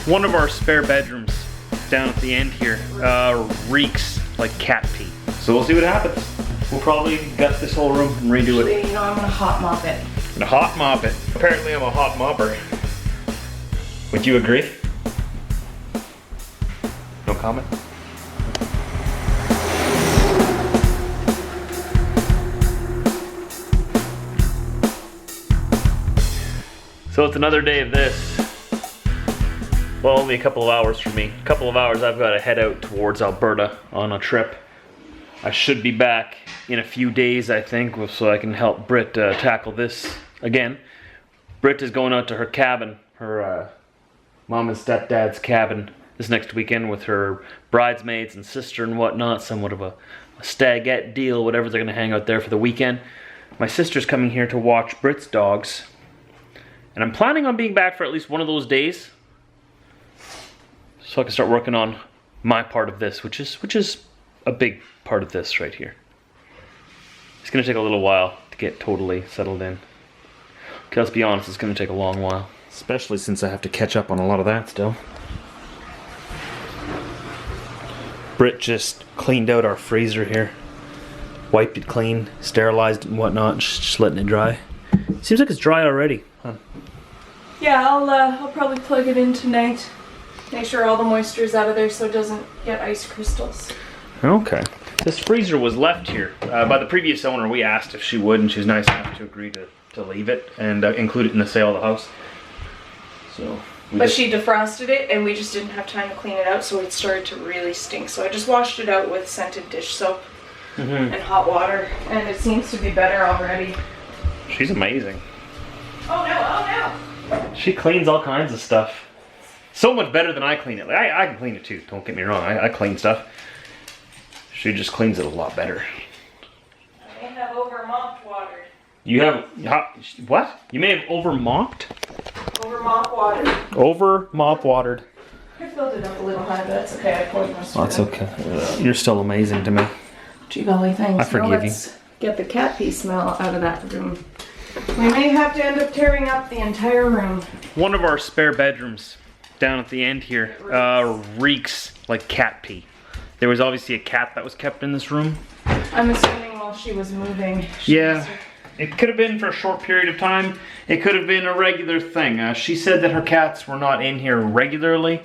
One of our spare bedrooms down at the end here reeks like cat pee. So we'll see what happens. We'll probably gut this whole room and redo it. You know, I'm gonna hot mop it. I'm gonna hot mop it. Apparently I'm a hot mopper. Would you agree? No comment? So it's another day of this. Well, only a couple of hours for me. A couple of hours I've got to head out towards Alberta on a trip. I should be back in a few days, I think, so I can help Brit tackle this again. Brit is going out to her cabin, her mom and stepdad's cabin this next weekend with her bridesmaids and sister and whatnot, somewhat of a stagette deal, whatever. They're going to hang out there for the weekend. My sister's coming here to watch Brit's dogs, and I'm planning on being back for at least one of those days, so I can start working on my part of this, which is a big part of this right here. It's going to take a little while to get totally settled in. Okay, let's be honest, it's going to take a long while. Especially since I have to catch up on a lot of that still. Brit just cleaned out our freezer here. Wiped it clean, sterilized it and whatnot, just letting it dry. Seems like it's dry already, huh? Yeah, I'll probably plug it in tonight. Make sure all the moisture is out of there so it doesn't get ice crystals. Okay. This freezer was left here by the previous owner. We asked if she would, and she was nice enough to agree to leave it and include it in the sale of the house. So. But she defrosted it, and we just didn't have time to clean it out, so it started to really stink. So I just washed it out with scented dish soap and hot water, and it seems to be better already. She's amazing. Oh no! She cleans all kinds of stuff. So much better than I clean it. Like, I can clean it too, don't get me wrong. I clean stuff. She just cleans it a lot better. I may have over-mopped water. You have, what? You may have over-mopped? Over-mop watered. Over-mop watered. I filled it up a little high, but that's okay. I poured most of it. That's okay. You're still amazing to me. Gee golly, thanks. I forgive you. Let's get the cat pee smell out of that room. We may have to end up tearing up the entire room. One of our spare bedrooms down at the end here reeks like cat pee. There was obviously a cat that was kept in this room. I'm assuming while she was moving. Yeah, it could have been for a short period of time. It could have been a regular thing. She said that her cats were not in here regularly.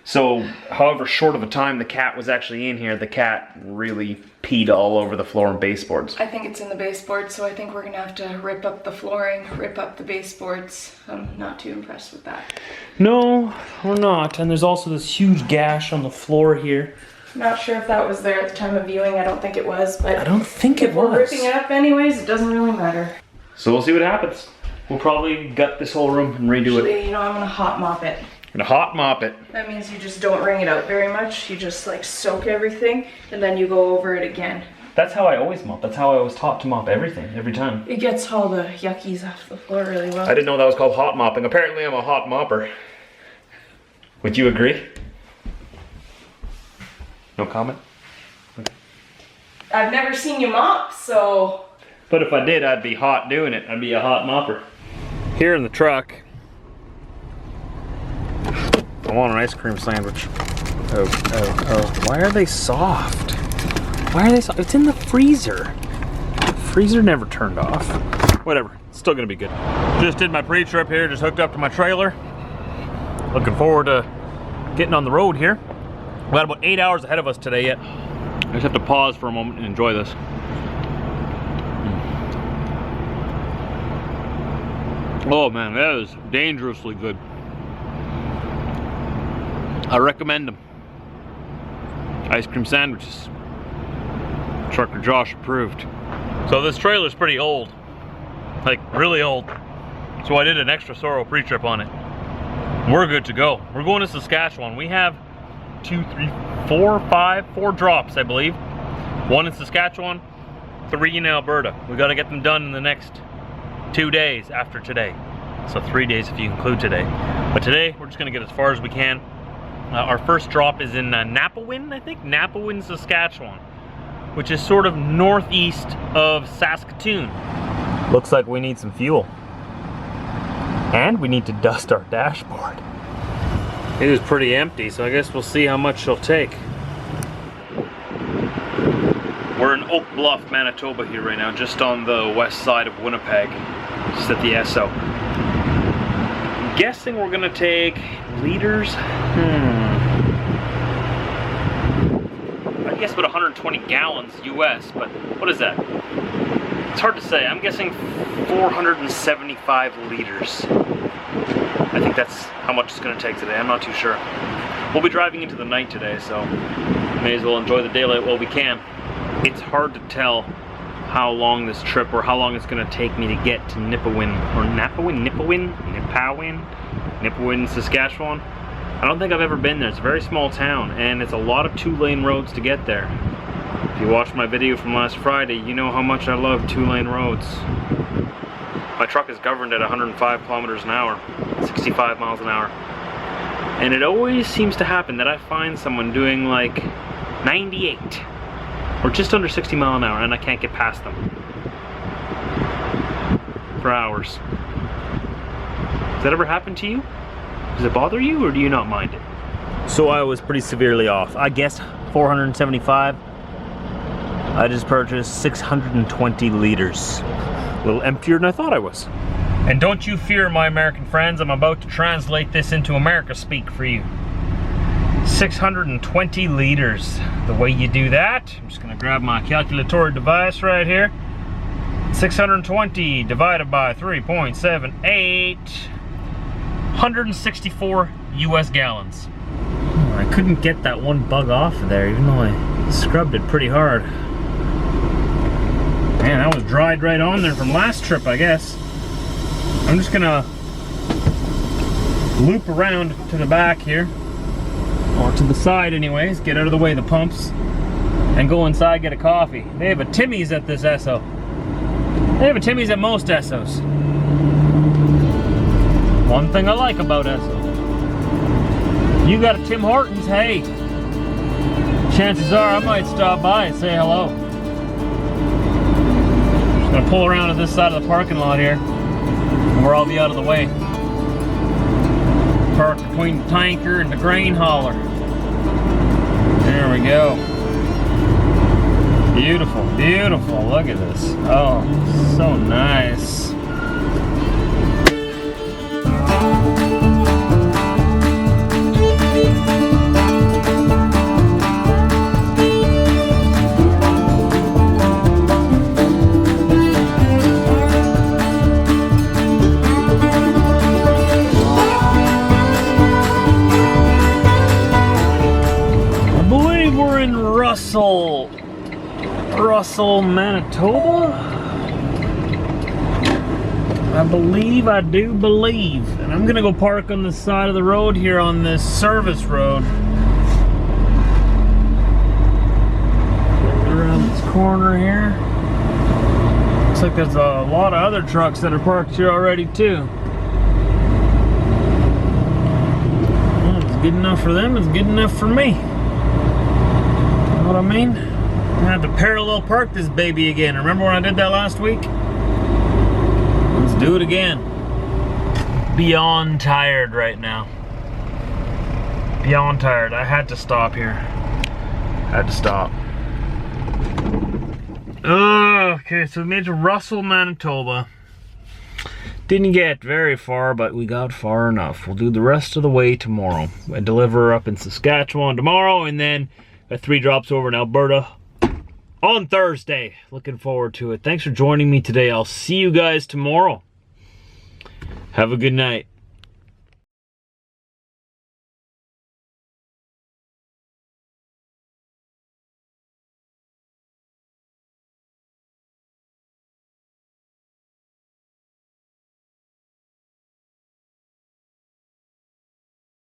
So, however short of a time the cat was actually in here, the cat really peed all over the floor and baseboards. I think it's in the baseboards, so I think we're gonna have to rip up the flooring, rip up the baseboards. I'm not too impressed with that. No, we're not. And there's also this huge gash on the floor here. Not sure if that was there at the time of viewing. I don't think it was, but I don't think it was. If we're ripping it up anyways, it doesn't really matter. So we'll see what happens. We'll probably gut this whole room and redo it. You know, I'm gonna hot mop it. I'm gonna hot mop it. That means you just don't wring it out very much. You just like soak everything and then you go over it again. That's how I always mop. That's how I was taught to mop everything, every time. It gets all the yuckies off the floor really well. I didn't know that was called hot mopping. Apparently I'm a hot mopper. Would you agree? No comment? Okay. I've never seen you mop, so... But if I did, I'd be hot doing it. I'd be a hot mopper. Here in the truck, I want an ice cream sandwich. Oh. Why are they soft? Why are they soft? It's in the freezer. The freezer never turned off. Whatever, it's still gonna be good. Just did my pre-trip here, just hooked up to my trailer. Looking forward to getting on the road here. We got about 8 hours ahead of us today yet. I just have to pause for a moment and enjoy this. Oh man, that is dangerously good. I recommend them. Ice cream sandwiches. Trucker Josh approved. So this trailer's pretty old. Like, really old. So I did an extra Sorrow pre-trip on it. We're good to go. We're going to Saskatchewan. We have 4 drops, I believe. 1 in Saskatchewan, 3 in Alberta. We gotta get them done in the next 2 days after today. So 3 days if you include today. But today, we're just gonna get as far as we can. Our first drop is in Napawin, I think? Napawin, Saskatchewan, which is sort of northeast of Saskatoon. Looks like we need some fuel. And we need to dust our dashboard. It was pretty empty, so I guess we'll see how much she'll take. We're in Oak Bluff, Manitoba here right now, just on the west side of Winnipeg, just at the Esso. I'm guessing we're gonna take liters. I guess about 120 gallons US, but what is that? It's hard to say. I'm guessing 475 liters. I think that's how much it's going to take today. I'm not too sure. We'll be driving into the night today, so may as well enjoy the daylight while we can. It's hard to tell how long this trip or how long it's going to take me to get to Nipawin, Saskatchewan. I don't think I've ever been there. It's a very small town, and it's a lot of 2-lane roads to get there. If you watched my video from last Friday, you know how much I love 2-lane roads. My truck is governed at 105 kilometers an hour, 65 miles an hour. And it always seems to happen that I find someone doing like 98 or just under 60 miles an hour, and I can't get past them for hours. Has that ever happened to you? Does it bother you, or do you not mind it? So I was pretty severely off. I guessed 475. I just purchased 620 liters. A little emptier than I thought I was. And don't you fear, my American friends, I'm about to translate this into America speak for you. 620 liters. The way you do that, I'm just gonna grab my calculatory device right here. 620 divided by 3.78, 164 US gallons. I couldn't get that one bug off of there, even though I scrubbed it pretty hard. Man, that was dried right on there from last trip, I guess. I'm just gonna loop around to the back here, or to the side anyways, get out of the way of the pumps, and go inside, get a coffee. They have a Timmy's at this Esso. They have a Timmy's at most Essos. One thing I like about Esso. You got a Tim Hortons, hey, chances are I might stop by and say hello. Gonna pull around to this side of the parking lot here, where I'll be out of the way. Park between the tanker and the grain hauler. There we go. Beautiful, beautiful. Look at this. Oh, so nice. Russell, Manitoba? I do believe. And I'm gonna go park on the side of the road here on this service road. Around this corner here. Looks like there's a lot of other trucks that are parked here already too. Well, if it's good enough for them, it's good enough for me. You know what I mean? I have to parallel park this baby again. Remember when I did that last week? Let's do it again. Beyond tired right now. Beyond tired. I had to stop here. Had to stop. Oh, okay, so we made it to Russell, Manitoba. Didn't get very far, but we got far enough. We'll do the rest of the way tomorrow. I deliver up in Saskatchewan tomorrow, and then 3 drops over in Alberta on Thursday. Looking forward to it. Thanks for joining me today. I'll see you guys tomorrow. Have a good night.